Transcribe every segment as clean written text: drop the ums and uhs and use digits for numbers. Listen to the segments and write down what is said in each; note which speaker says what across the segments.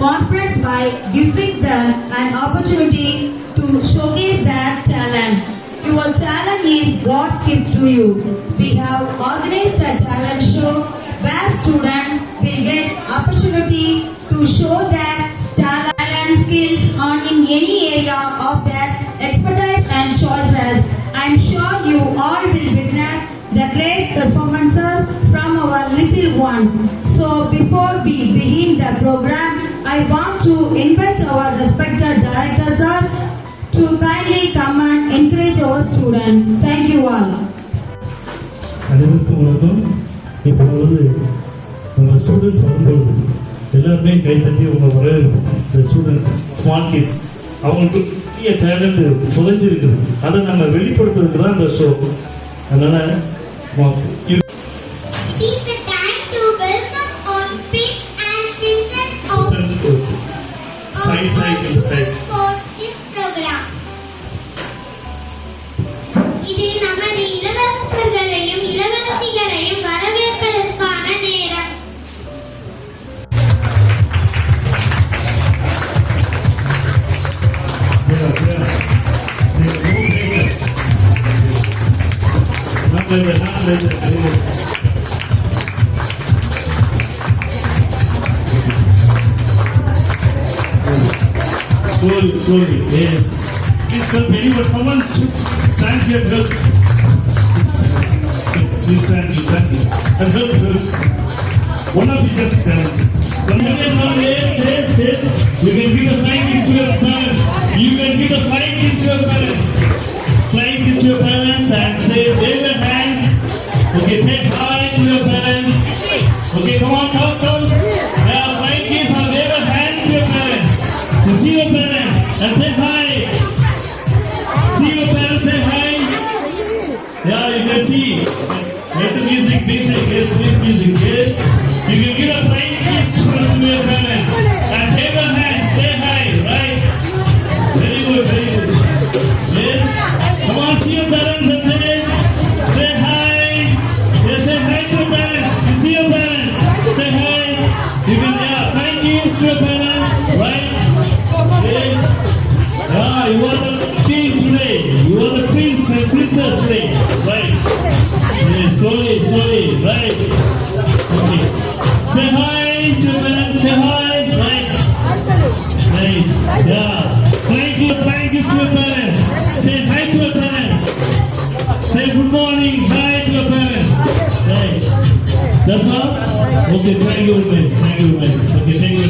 Speaker 1: confidence by giving them an opportunity to showcase their talent. Your talent is God's gift to you. We have organized a talent show where students will get opportunity to show their talent, skills on in any area of their expertise and choices. I'm sure you all will witness the great performances from our little ones. So before we begin the program, I want to invite our respected director sir to kindly come and encourage our students. Thank you all.
Speaker 2: அனைவருக்கும் வணக்கம். இப்பொழுது உங்கள் students வரும்பொழுது எல்லாருமே கைத்தட்டி உங்களை வரவேற்போம். இந்த ஸ்டூடெண்ட்ஸ் ஸ்மால் கிட்ஸ் அவங்களுக்கு பெரிய டேலண்ட் புதைஞ்சிருக்குது. அதை நம்ம வெளிப்படுத்துறதுக்கு தான் இந்த ஷோ. அதனால
Speaker 3: இது நமது இளவரசர்களையும் இளவரசிகளையும் வரவேற்பதற்கான நேரம்.
Speaker 2: Slowly, yes. Please help anyone. Someone should stand here and help. Please stand and help. One of you just stand. Yes. You can give a flying kiss to your parents. You can give a flying kiss to your parents. Flying kiss to your parents and say, wave your hands. Okay, say hi to your parents. Okay, come on. Yeah, flying kiss and wave your hands to your parents. To see your parents and say hi. See your parents, say hi. Yeah, you can see. There's the music, basic. Yes, this music. Yes. You can give a flying kiss to your parents and wave your hands, say hi, right? Very good. Yes. Come on, see your parents and say hi. Yes, say hi to your parents. You see your parents, say hi. You can flying kiss to your parents, right? Yes. Yeah, you are the king today. You are the prince and princess today, right? Yes, slowly, right? Okay. Say hi to your parents. Say hi, right? Yeah. Thank you to your parents. Say hi to your parents. Say good morning, hi to your parents. Right. That's all? Okay, thank you very much. Okay, thank you.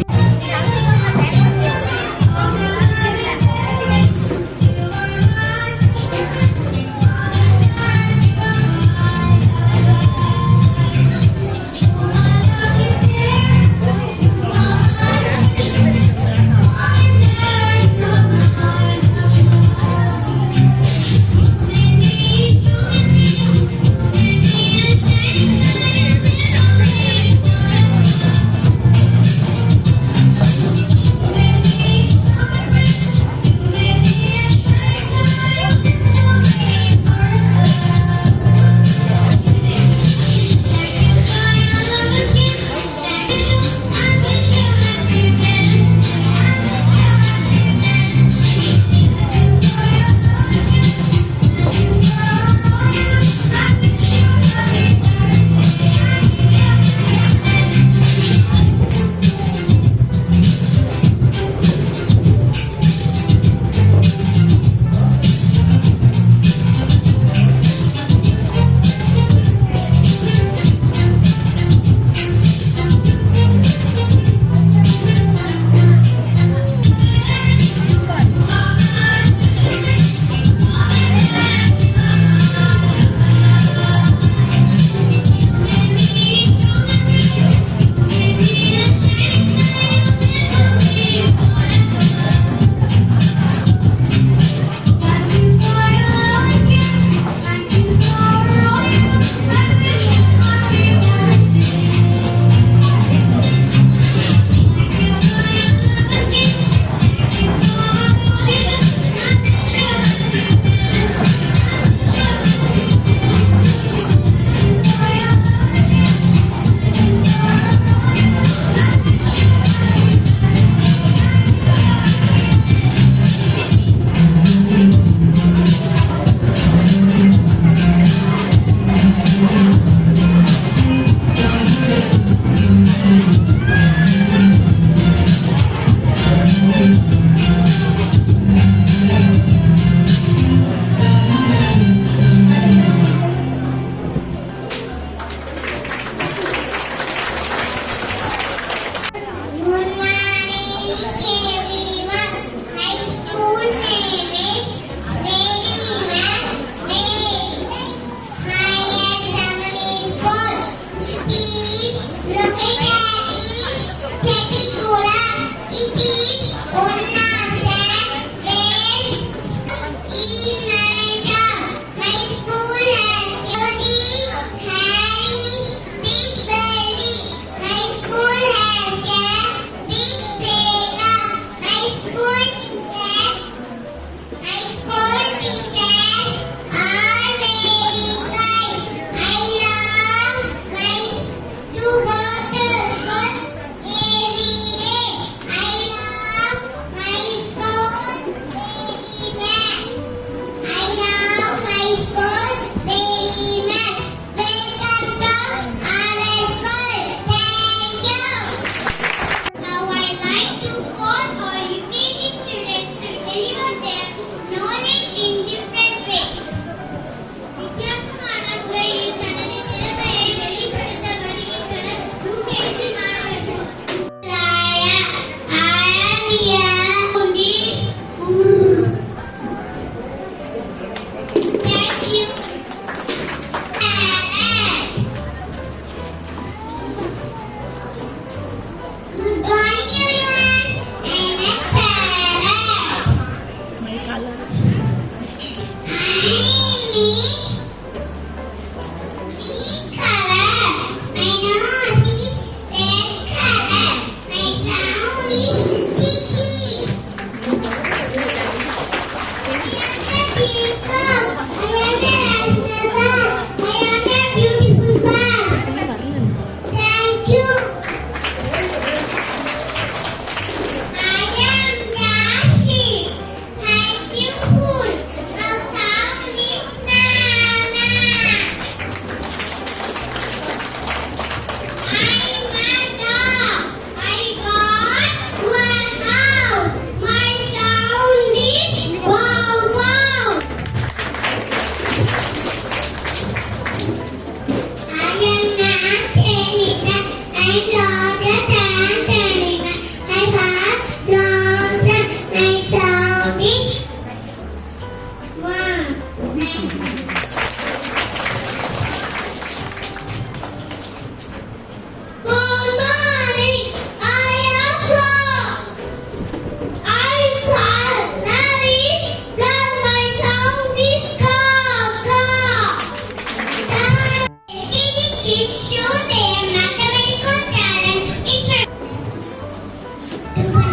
Speaker 3: kids show their mathematical talent in front.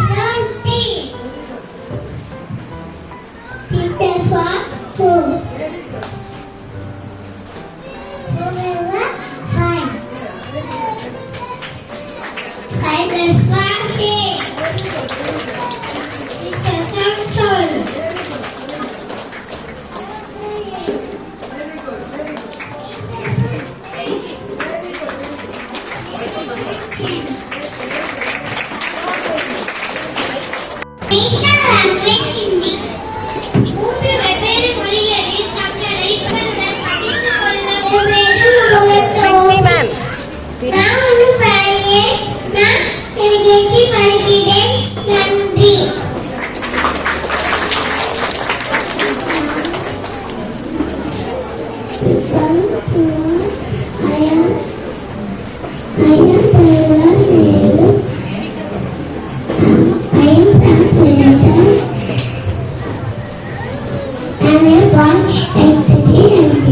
Speaker 3: Learn T. Peter for two. Remember five. Five is for six. Peter console. National language Hindi. மூன்று வெவ்வேறு மொழிகளில் தங்களை இவர்கள் படித்து கொள்ள நான் ஒரு பழைய நான் எழுதி வருகிறேன் நன்றி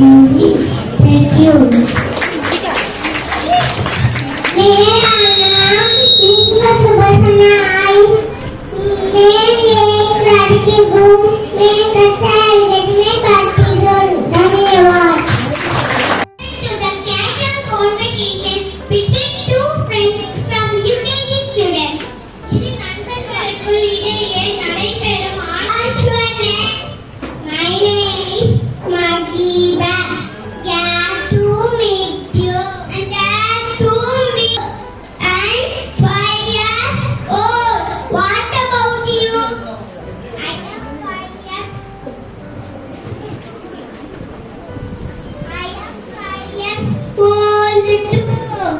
Speaker 3: Thank you. मेरा नाम निस्बत सुबसना आई। मैं एक लड़की हूँ। मैं कक्षा 1 में पढ़ती हूँ। धन्यवाद। To the casual conversation between two friends from UKG students. இது நண்பர்களுக்கு இடையே நடைபெறும் ஆலோசனை. My name is Magiba. Glad to meet you and glad to meet you. I'm 5 years old. What about you? I am 5 years. I am 5 years old too.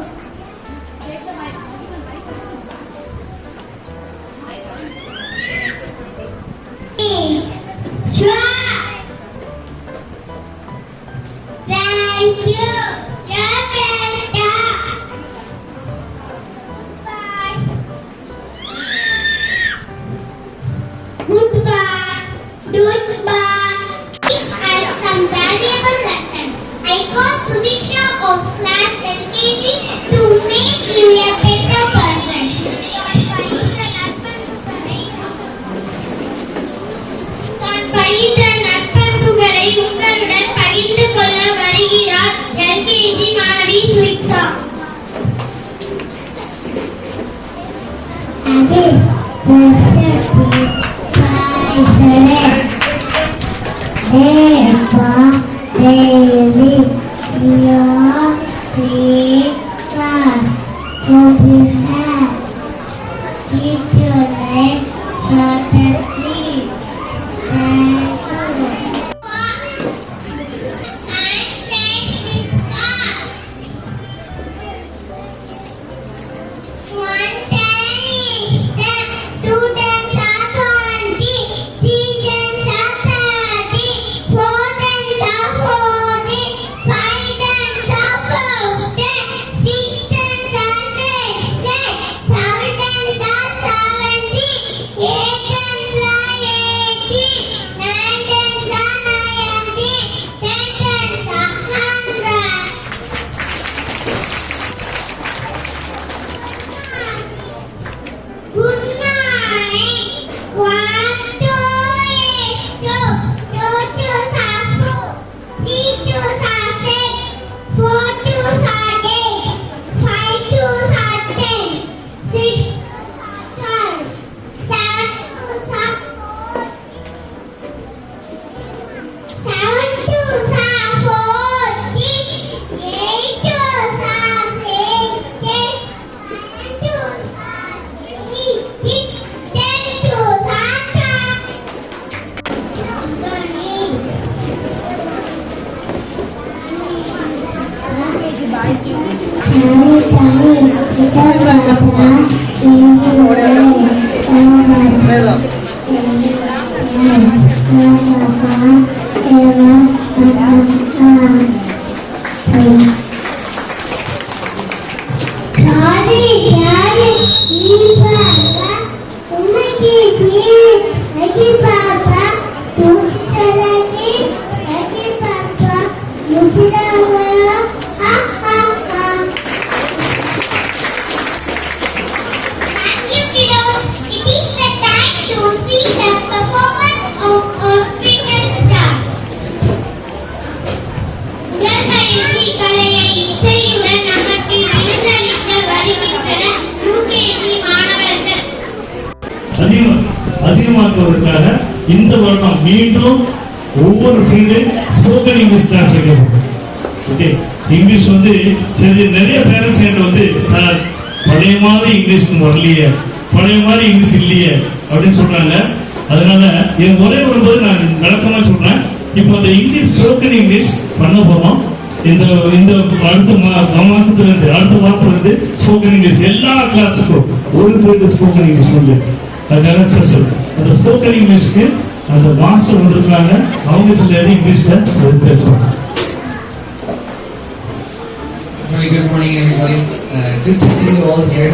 Speaker 3: Try. Thank you. You're welcome. Bye. Goodbye. Goodbye. It has some valuable lessons. I call Sudiksha of class LKG to make you a better person. நான் பயின்ற நற்பண்புகளை உங்களுடன் பகிர்ந்து கொள்ள வருகிறார் LKG மாணவி சுவிக்ஷா. Ha ha ha.
Speaker 2: உருவாக்குவதற்காக இந்த வருடம் மீண்டும் ஒவ்வொரு பீரியடு ஸ்போக்கன் இங்கிலீஷ் கிளாஸ் வைக்கிறோம். ஓகே, இங்கிலீஷ் வந்து சரி, நிறைய பேரண்ட்ஸ் என்கிட்ட வந்து சார் பழைய மாதிரி இங்கிலீஷ் வரலையே, பழைய மாதிரி இங்கிலீஷ் இல்லையே அப்படின்னு சொல்றாங்க. அதனால என் ஒரே வரும்போது நான் விளக்கமா சொல்றேன். இப்போ அந்த இங்கிலீஷ் ஸ்போக்கன் இங்கிலீஷ் பண்ண போறோம். இந்த அடுத்த மாசத்துல இருந்து அடுத்த வாரத்துல இருந்து ஸ்போக்கன் இங்கிலீஷ் எல்லா கிளாஸுக்கும் ஒரு பீரியட் ஸ்போக்கன் இங்கிலீஷ் வந்து அதுக்காக ஸ்பெஷல். அந்த ஸ்போக்கன் இங்கிலீஷ்க்கு அந்த மாஸ்டர் வந்திருக்காங்க. அவங்க சில இங்கிலீஷ்ல பேசுவாங்க.
Speaker 4: Very good morning, everybody. Good to see you all here.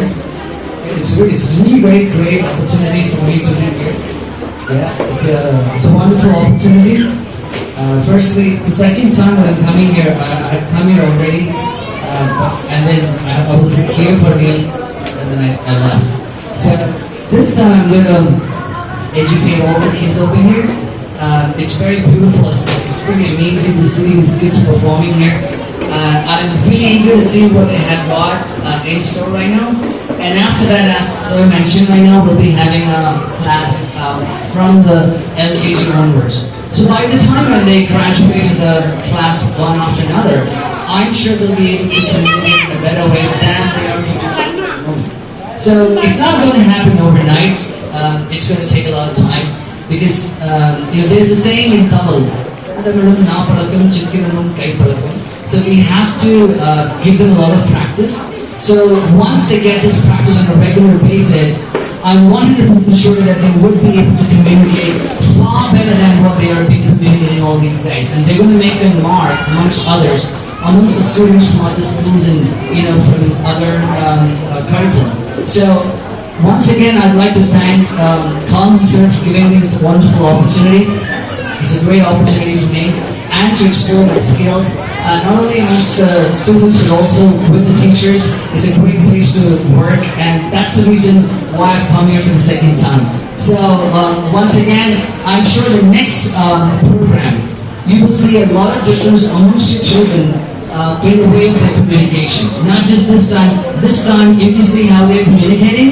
Speaker 4: It's really very great opportunity for me to be here. Yeah, it's a wonderful opportunity. Firstly, it's the second time that I'm coming here. I've come here already, and then I was here for a meal, and then I left. So this time I'm going to educate all the kids over here. It's very beautiful. It's pretty amazing to see these kids performing here. I'm really eager to see what they have got in store right now. And after that, as Sir mentioned, right now we'll be having a class from the LKG onwards. So by the time when they graduate to the class one after another, I'm sure they'll be able to communicate in a better way than they are communicating at home. So it's not going to happen overnight. It's going to take a lot of time because there's a saying in Tamil. So we have to give them a lot of practice. So once they get this practice on a regular basis, I'm 100% sure that they would be able to communicate far better than what they are being communicating all these days. And they're going to make a mark amongst others, amongst the students from other schools and from other curriculum. So once again, I'd like to thank Colin Sir for giving me this wonderful opportunity. It's a great opportunity for me and to explore my skills, not only amongst the students but also with the teachers. It's a great place to work, and that's the reason why I've come here for the second time. So once again, I'm sure the next program, you will see a lot of difference amongst your children in the way of their communication. Not just this time. This time you can see how they're communicating.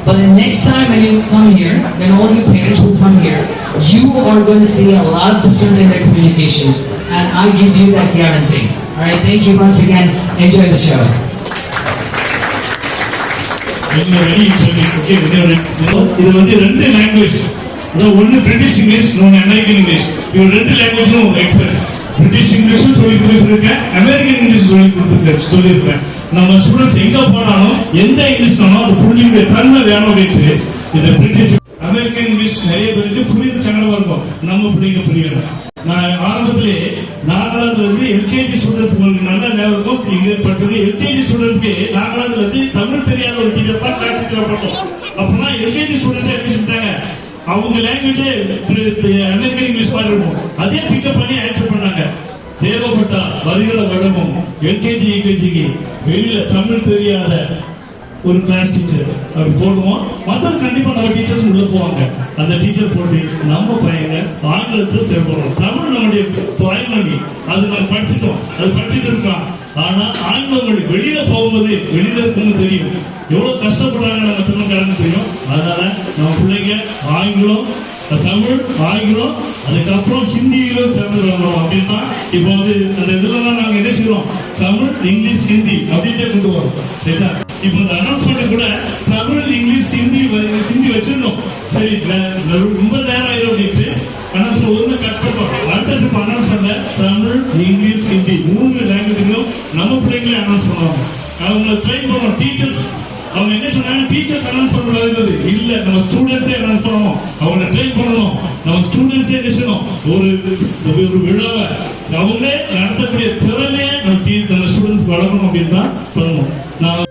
Speaker 4: But the next time when you come here, when all your parents will come here, you are going to see a lot of difference in their communications. And I give you that guarantee. Alright, thank you once again. Enjoy the show.
Speaker 2: இது வந்து ரெண்டு language, ஒன்னு British English, இன்னொன்னு American English. இது ரெண்டு லாங்குவேஜும் expert. British இங்கிலீஷும் சொல்லி கொடுத்துருக்கேன், அமெரிக்கன் இங்கிலீஷ் சொல்லியிருக்கேன். நம்ம ஸ்டூடெண்ட்ஸ் எங்க போனாலும் எந்த இங்கிலீஷ்னாலும் அது புரிஞ்சுக்கிற தன்மை வேணும் அப்படின்ட்டு இந்த பிரிட்டிஷ் அமெரிக்கன் இங்கிலீஷ் நிறைய பேருக்கு புரியுது சங்கடமா இருக்கும். நம்ம பிள்ளைங்க புரியல. நான் ஆரம்பத்திலே 4வது வந்து எல்கேஜி ஸ்டூடெண்ட்ஸ் உங்களுக்கு நல்லா ஞாபகம் இங்க படிச்சது. எல்கேஜி ஸ்டூடெண்ட்க்கு 4வது வந்து தமிழ் தெரியாத ஒரு டீச்சர் தான் கிளாஸ் பண்ணோம். அப்படின்னா எல்கேஜி ஸ்டூடெண்ட் எப்படி சொல்லிட்டாங்க, அவங்க லாங்குவேஜே அமெரிக்கன் இங்கிலீஷ் மாதிரி இருக்கும். அதே பிக்கப் பண்ணி ஆன்சர் பண்ணாங்க. தேவைப்பட்டா வருகிற வருடமும் எல்கேஜி யூகேஜிக்கு வெளியில தமிழ் தெரியாத ஒரு கிளாஸ் டீச்சர் அப்படி போடுவோம். மற்றது கண்டிப்பா நம்ம டீச்சர்ஸ் உள்ள போவாங்க. அந்த டீச்சர் போட்டு நம்ம பையங்க ஆங்கிலத்தை சேர்ப்போம். தமிழ் நம்முடைய தாய்மொழி, அது நம்ம படிச்சுட்டோம், அது படிச்சுட்டு இருக்கோம். ஆனா ஆங்கில மொழி வெளியில போகும்போது வெளியில இருக்குன்னு தெரியும், எவ்வளவு கஷ்டப்படுறாங்க நம்ம தமிழ்காரங்க தெரியும். அதனால நம்ம பிள்ளைங்க ஆங்கிலம், தமிழ், ஆங்கிலம், அதுக்கப்புறம் ஹிந்தியிலும் சேர்ந்துருவாங்க. அப்படின்னா இப்போ வந்து அந்த இதுலாம் நாங்க என்ன செய்வோம், தமிழ், இங்கிலீஷ், ஹிந்தி அப்படின்ட்டு கொண்டு வரோம். சரிங்களா? இப்போ இந்த அனௌன்ஸ்மெண்ட் கூட தமிழ், இங்கிலீஷ், ஹிந்தி வச்சிருந்தோம். சரி, ரொம்ப நேரம் ஆயிரும் அப்படின்ட்டு அனௌன்ஸ்மெண்ட் ஒன்று கட் பண்ணுறோம். அடுத்த ட்ரிப் அனௌன்ஸ்மெண்ட்ல தமிழ், இங்கிலீஷ், ஹிந்தி 3 லாங்குவேஜ்லையும் நம்ம பிள்ளைங்களே அனௌன்ஸ் பண்ணுவாங்க. அவங்களை ட்ரெயின் பண்ணுவோம். டீச்சர்ஸ் அவங்க என்ன சொன்னாங்க, டீச்சர்ஸ் அனௌன்ஸ் பண்ணக்கூடாது இல்ல, நம்ம ஸ்டூடெண்ட்ஸே அனௌன்ஸ் பண்ணணும். அவங்களை ட்ரெயின் பண்ணணும். நம்ம ஸ்டூடெண்ட்ஸே நினைச்சணும் ஒரு விழாவை அவங்களே நடத்தக்கூடிய திறமையை நம்ம ஸ்டூடெண்ட்ஸ் வளர்க்கணும் அப்படின்னு தான் பண்ணணும். நான்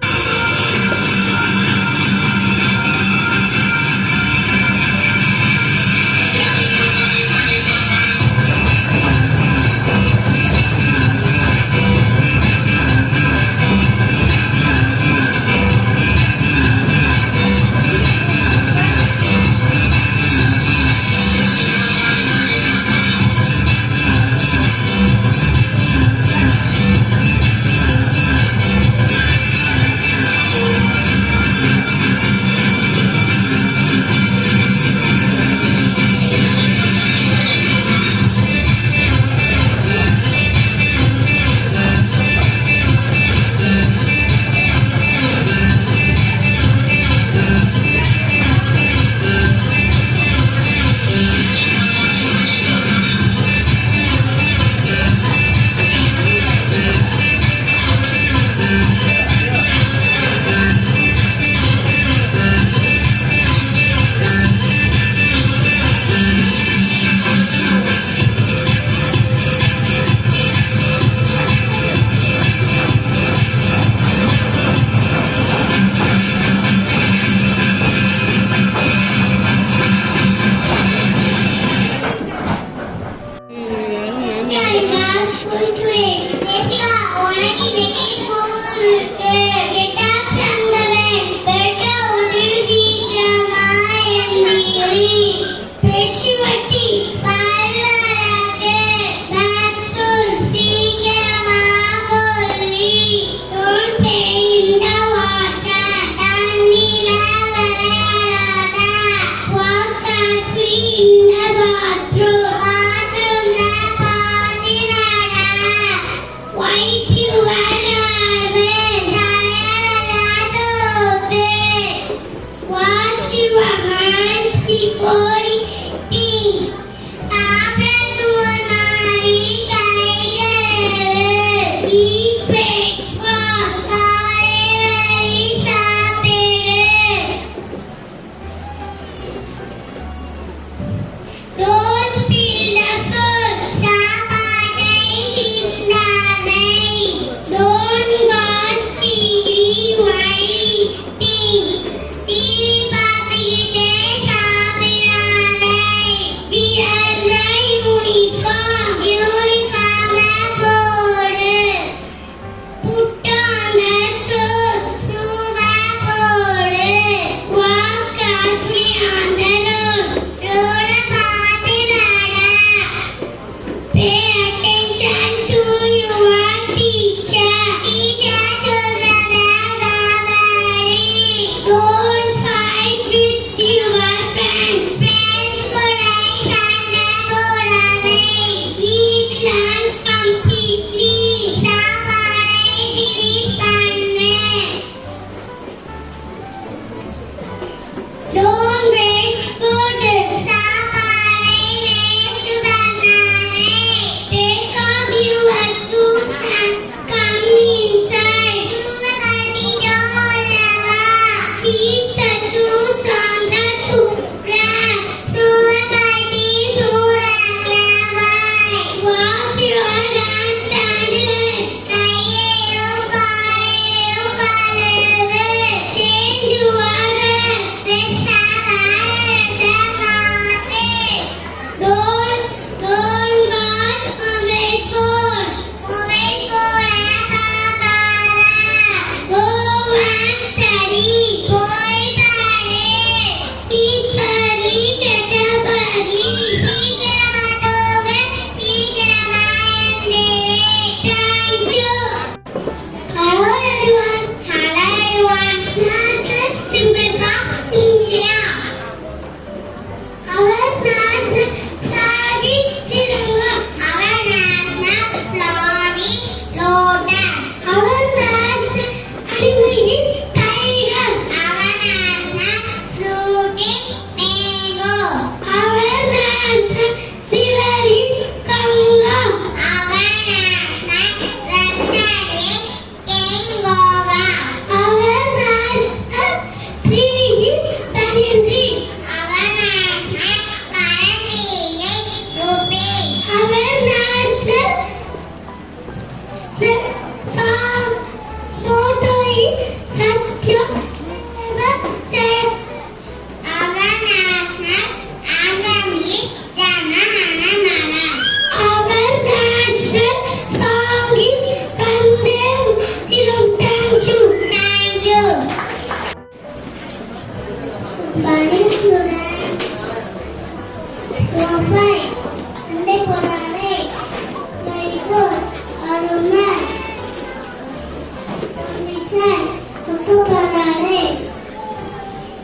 Speaker 3: Sir, buku banane.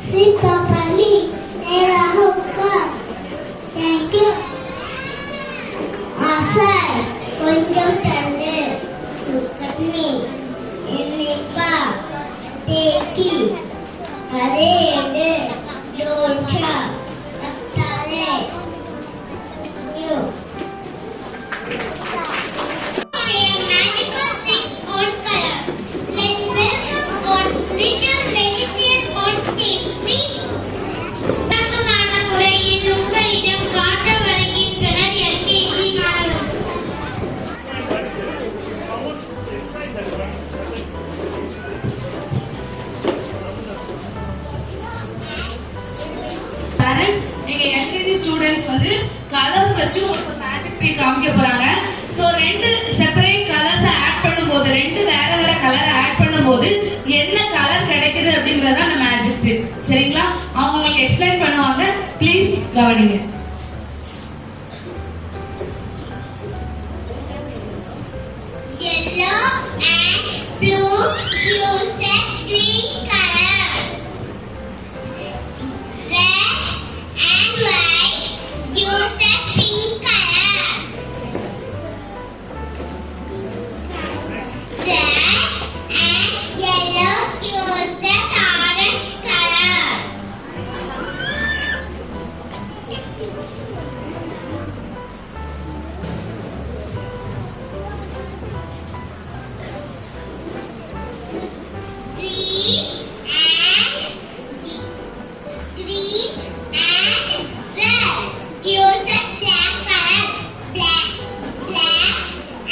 Speaker 3: Si Papa ni, era hoka. Thank you. Sir, கொஞ்சம் தந்து. Look me. Inipa. Teki. Are ede. Dolcha. Aktare. You. Magical things on color. Let's welcome our little magician on stage, please. வழக்கமான முறையில் உங்களிடம் காட்ட வருகின்றனர் LKG மாணவர்கள்.
Speaker 5: Parents, நீங்க LKG students வந்து கலர்ஸ் வச்சு உங்களுக்கு மேஜிக் ட்ரீ காமிக்க போறாங்க. சோ ரெண்டு செப்பரேட் கலர்ஸ் ஆட் பண்ணும்போது, ரெண்டு வேற வேற கலர் ஆட் பண்ணும்போது என்ன கலர் கிடைக்குது அப்படிங்கறது அந்த மேஜிக் ட்ரீ. சரிங்களா? அவங்க உங்களுக்கு எக்ஸ்பிளைன் பண்ணுவாங்க. ப்ளீஸ் கவனிங்க.
Speaker 3: Yellow and blue use the green color. Red and white use the pink color. Red and yellow use the orange color. Green and red use the black color. Black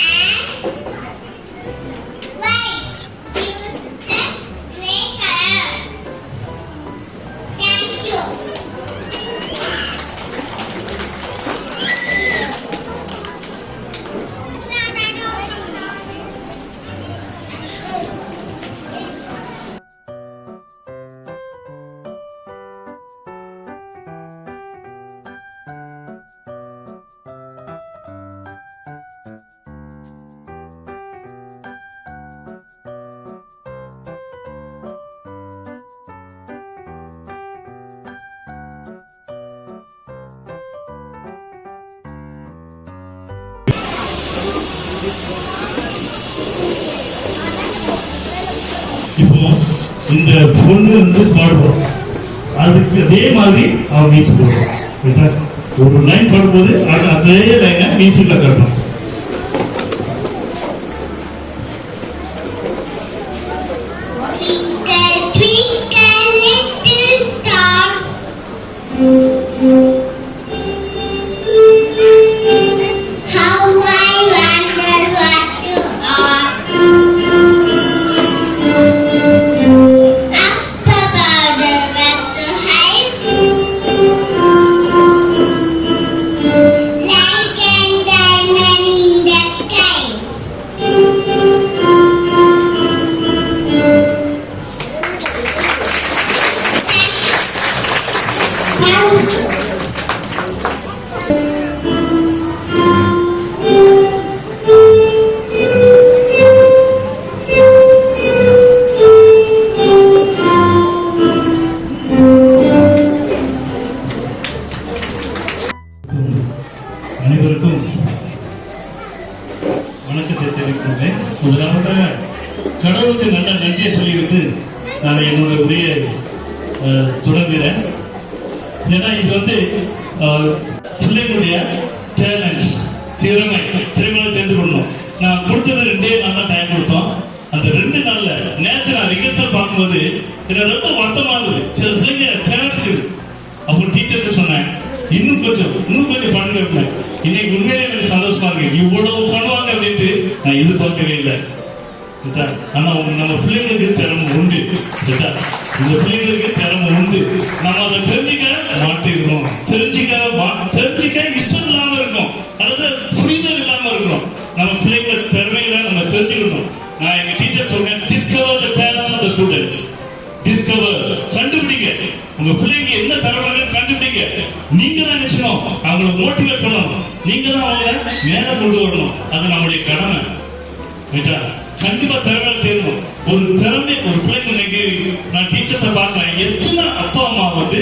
Speaker 3: and white use the gray color. Thank you.
Speaker 2: இப்போ இந்த பொண்ணு வந்து பாடுவோம், அதுக்கு அதே மாதிரி அவன் music போடுவான். ஒரு லைன் பாடும்போது அதே லைனை மியூசிக்ல காட்டணும்.
Speaker 3: Twinkle, little star. How I wonder what you are. Up above the world so high, like a diamond in the sky.
Speaker 2: அனைவருக்கும் வணக்கத்தை தெரிவிக்கின்றேன். முதலாவது கடவுளுக்கு நல்ல நன்றியை சொல்லிவிட்டு நான் என்னோட உரையை தொடங்குகிறேன். ஏன்னா இது வந்து பிள்ளைங்களுடைய டேலண்ட், திறமை தெரிந்து கொள்ளணும். நான் கொடுத்தது 2 நாள் தான் டைம் கொடுத்தோம். அந்த 2 நாள்ல நேரத்தை நான் ரிகர்சல் பார்க்கும்போது எனக்கு ரொம்ப வருத்தமாகுது. சில பிள்ளைங்க திணறிச்சு. அப்போ டீச்சருக்கு சொன்னேன், இன்னும் கொஞ்சம் பண்ணுங்க அப்படின்னேன். இன்னைக்கு உண்மையிலே எனக்கு சந்தோஷமா இருக்கு. இவ்வளவு பண்ணுவாங்க அப்படின்ட்டு நான் எதிர்பார்க்கவே இல்லை. ஆனா நம்ம பிள்ளைங்களுக்கு திறமை உண்டு. இந்த பிள்ளைங்களுக்கு திறமை உண்டு. நம்ம அதை தெரிஞ்சுக்க மாட்டேங்கிறோம். தெரிஞ்சுக்க இஷ்டம் இல்லாம இருக்கும், அல்லது புரிதல் இல்லாம இருக்கிறோம். நம்ம பிள்ளைங்கள திறமையில நம்ம தெரிஞ்சுக்கணும். நான் எங்க டீச்சர் சொல்றேன், discover the talents of the students. Discover, கண்டுபிடிங்க. உங்க பிள்ளைங்க என்ன திறமை கண்டுபிடிங்க. நீங்க தான் நினைச்சணும், அவங்களை மோட்டிவேட் பண்ணணும். நீங்க தான் அவங்களை மேல கொண்டு வரணும். அது நம்முடைய கடமை. கண்டிப்பா திறமை தேர்வும். ஒரு திறமை ஒரு பிள்ளைங்க இன்னைக்கு நான் டீச்சர்ஸை பாக்குறேன். எத்தனை அப்பா அம்மா வந்து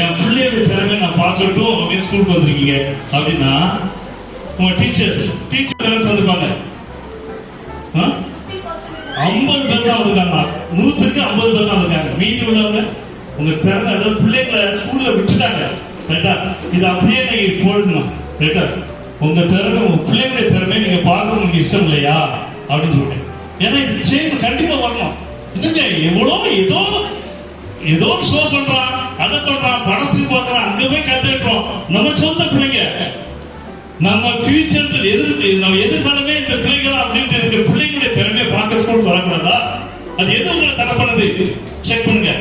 Speaker 2: என் பிள்ளையோட திறமை நான் பார்க்கட்டும் அப்படின்னு ஸ்கூலுக்கு வந்திருக்கீங்க அப்படின்னா உங்க டீச்சர் பேரண்ட்ஸ் வந்துருப்பாங்க 50 பேர் தான் வந்திருக்காங்க. 100க்கு 50 பேர் தான் இருக்காங்க. மீதி உள்ளவங்க உங்க திறமை அதாவது பிள்ளைங்களை ஸ்கூல்ல விட்டுட்டாங்க. ரைட்டா? இது அப்படியே நீங்க போடணும். ரைட்டா? உங்க திறமை உங்க பிள்ளைங்களுடைய திறமை நீங்க பார்க்க உங்களுக்கு இஷ்டம் இல்லையா அப்படின்னு சொல்றேன். ஏன்னா இது சேஞ்ச் கண்டிப்பா வரணும். இதுங்க ஏதோ ஷோ பண்றான், அதை பண்றான், படத்துக்கு பார்க்கறான், அங்க போய் கத்துக்கிட்டோம். நம்ம சொந்த பிள்ளைங்க, நம்ம ஃபியூச்சர் நம்ம எதிர்காலமே இந்த பிள்ளைங்களா அப்படின்ட்டு இந்த பிள்ளைங்களுடைய திறமையை பார்க்க ஸ்கூல் வரக்கூடாதா? அது எது உங்களை தடை பண்ணுது? செக் பண்ணுங்க.